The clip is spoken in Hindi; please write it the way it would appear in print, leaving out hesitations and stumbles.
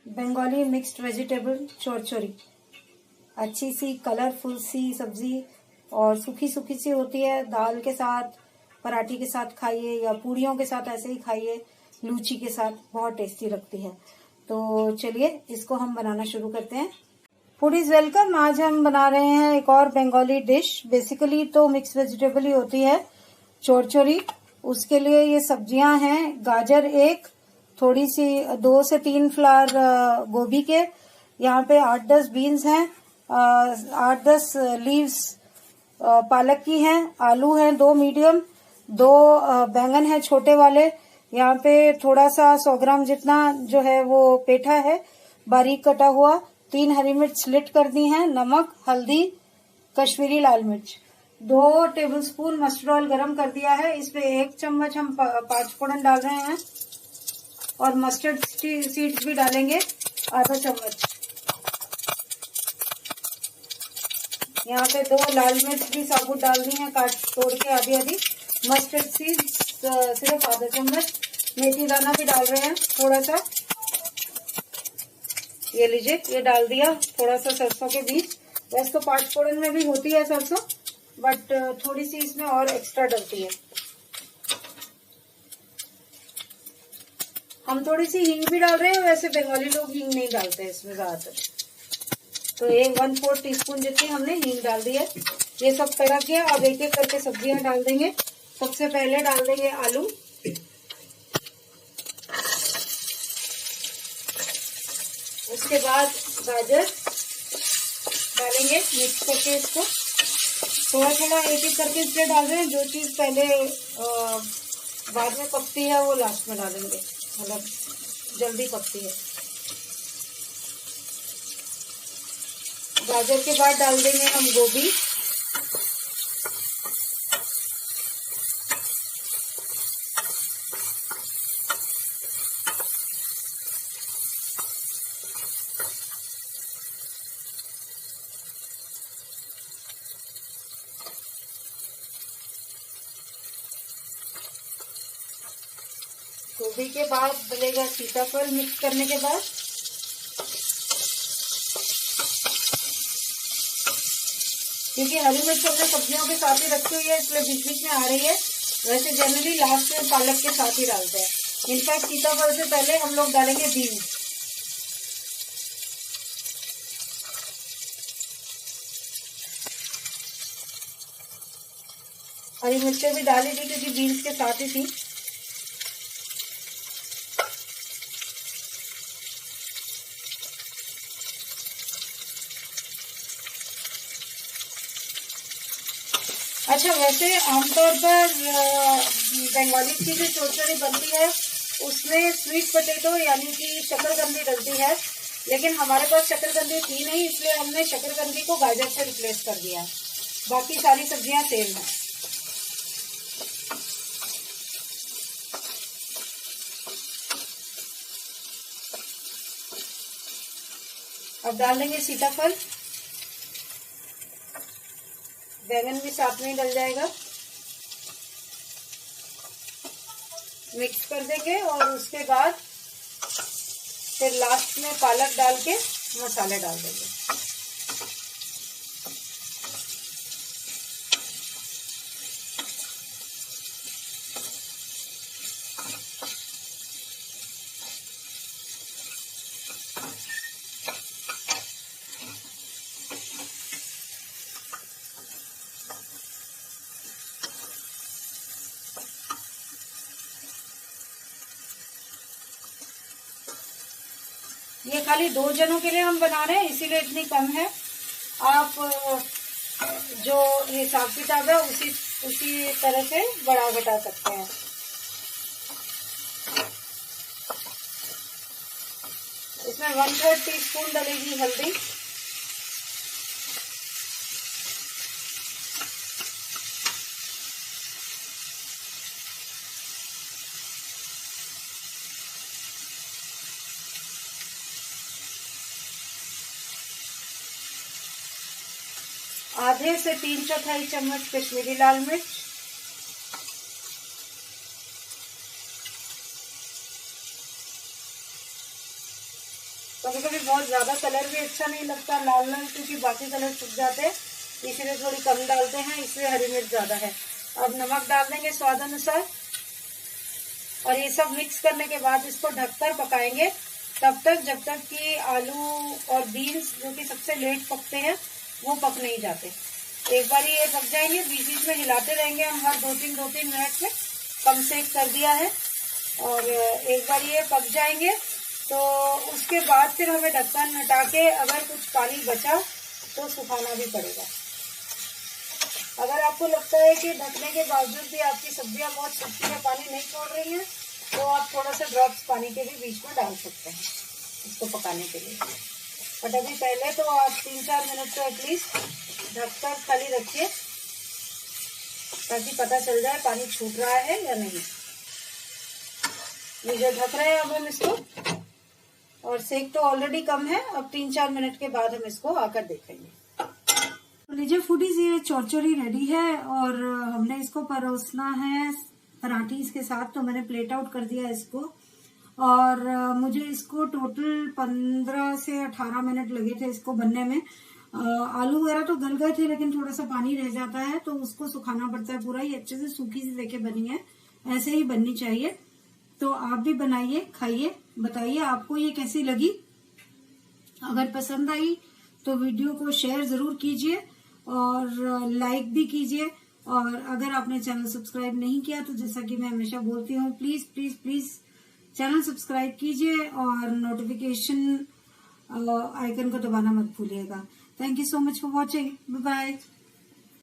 Bengali mixed vegetable चौरचौरी। अच्छी सी कलरफुल सी सब्जी और सूखी सूखी सी होती है। दाल के साथ, पराठी के साथ खाइए या पूड़ियों के साथ ऐसे ही खाइए, लूची के साथ बहुत टेस्टी लगती है। तो चलिए इसको हम बनाना शुरू करते हैं। Foodies welcome. आज हम बना रहे हैं एक और बंगाली डिश। बेसिकली तो मिक्स वेजिटेबल ही होती है चौरचौरी। उसके लिए ये सब्जियां हैं, गाजर एक, थोड़ी सी 2 से 3 फ्लावर गोभी के, यहाँ पे 8-10 बीन्स हैं, 8-10 लीव्स पालक की हैं, आलू हैं 2 मीडियम, 2 बैंगन हैं छोटे वाले, यहाँ पे थोड़ा सा 100 ग्राम जितना जो है वो पेठा है बारीक कटा हुआ, 3 हरी मिर्च स्लिट कर दी हैं, नमक, हल्दी, कश्मीरी लाल मिर्च, 2 टेबलस्पून मस्टर्ड ऑयल गरम कर दिया है। इसमें 1 चम्मच हम 5 फोड़न डाल रहे हैं और मस्टर्ड सीड्स भी डालेंगे आधा चम्मच। यहाँ पे 2 लाल मिर्च भी साबुत डाल दी हैं काट तोड़ के आधी आधी। मस्टर्ड सीड्स सिर्फ आधा चम्मच। मेथी दाना भी डाल रहे हैं थोड़ा सा, ये लीजिए, ये डाल दिया। थोड़ा सा सरसों के बीज, वैसे तो 5 फोड़न में भी होती है सरसों, बट थोड़ी सी इसमें और एक्स्ट्रा डलती है। हम थोड़ी सी हींग भी डाल रहे हैं, वैसे बंगाली लोग हींग नहीं डालते इसमें ज्यादातर। तो ये 1/4 टीस्पून जितनी हमने हींग डाल दी है। ये सब तड़क गया। अब एक एक करके सब्जियां डाल देंगे। सबसे पहले डाल देंगे आलू, उसके बाद गाजर डालेंगे मिक्स करके इसको। थोड़ा थोड़ा एक एक करके इसलिए डाल रहे हैं, जो चीज पहले बाद में पकती है वो लास्ट में डालेंगे, मतलब जल्दी पकती है। गाजर के बाद डाल देंगे हम गोभी, गोभी के बाद डलेगा सीताफल मिक्स करने के बाद। क्योंकि हरी मिर्च हमने सब्जियों के साथ ही रखी हुई है इसलिए बीच बीच में आ रही है। वैसे जनरली लास्ट में पालक के साथ ही डालते हैं। इनफैक्ट सीताफल से पहले हम लोग डालेंगे बीन्स। हरी मिर्चें भी डाली थी क्योंकि बीन्स के साथ ही थी। अच्छा, वैसे आमतौर पर बंगाली की जो चौरचौरी बनती है उसमें स्वीट पोटैटो यानी कि शकरकंदी डलती है, लेकिन हमारे पास शकरकंदी थी नहीं, इसलिए हमने शकरकंदी को गाजर से रिप्लेस कर दिया। बाकी सारी सब्जियां सेम है। अब डाल देंगे सीताफल, बैंगन भी साथ में ही डल जाएगा। मिक्स कर देंगे और उसके बाद फिर लास्ट में पालक डाल के मसाले डाल देंगे। ये खाली 2 जनों के लिए हम बना रहे हैं, इसीलिए इतनी कम है। आप जो हिसाब किताब है उसी तरह से बढ़ा घटा सकते हैं। इसमें 1/3 टीस्पून डलेगी हल्दी, आधे से 3/4 चम्मच कश्मीरी लाल मिर्च, कभी कभी बहुत ज्यादा कलर भी अच्छा नहीं लगता लाल लाल, क्योंकि बाकी कलर छुप जाते हैं, इसलिए थोड़ी कम डालते हैं, इसलिए हरी मिर्च ज्यादा है। अब नमक डाल देंगे स्वाद अनुसार, और ये सब मिक्स करने के बाद इसको ढककर पकाएंगे तब तक जब तक कि आलू और बीन्स जो कि सबसे लेट पकते हैं वो पक नहीं जाते। एक बार ये पक जाएंगे, बीच बीच में हिलाते रहेंगे हम हर 2-3 मिनट में, कम सेक कर दिया है। और एक बार ये पक जाएंगे तो उसके बाद फिर हमें ढक्कन हटा के अगर कुछ पानी बचा तो सुखाना भी पड़ेगा। अगर आपको लगता है कि ढकने के बावजूद भी आपकी सब्जियां बहुत सूखी है, पानी नहीं छोड़ रही हैं, तो आप थोड़ा सा ड्रॉप्स पानी के भी बीच में डाल सकते हैं इसको पकाने के लिए। बट अभी पहले तो आप 3-4 मिनट तो एटलीस्ट ढककर खाली रखिए, ताकि पता चल जाए पानी छूट रहा है या नहीं। ये जो ढक रहे हैं अब हम इसको, और सेक तो ऑलरेडी कम है, अब 3-4 मिनट के बाद हम इसको आकर देखेंगे। तो लीजिए फूडीज, ये चौरचौरी रेडी है और हमने इसको परोसना है पराठीज के साथ। तो मैंने प्लेट आउट कर दिया इसको, और मुझे इसको टोटल 15 से 18 मिनट लगे थे इसको बनने में। आलू वगैरह तो गल गए थे, लेकिन थोड़ा सा पानी रह जाता है तो उसको सुखाना पड़ता है पूरा। ये अच्छे से सूखी सी देखे बनी है, ऐसे ही बननी चाहिए। तो आप भी बनाइए, खाइए, बताइए आपको ये कैसी लगी। अगर पसंद आई तो वीडियो को शेयर जरूर कीजिए और लाइक भी कीजिए। और अगर आपने चैनल सब्सक्राइब नहीं किया तो जैसा कि मैं हमेशा बोलती हूँ, please please please channel subscribe कीजिए और नोटिफिकेशन आइकन को दबाना मत भूलिएगा। Thank you so much for watching. Bye bye.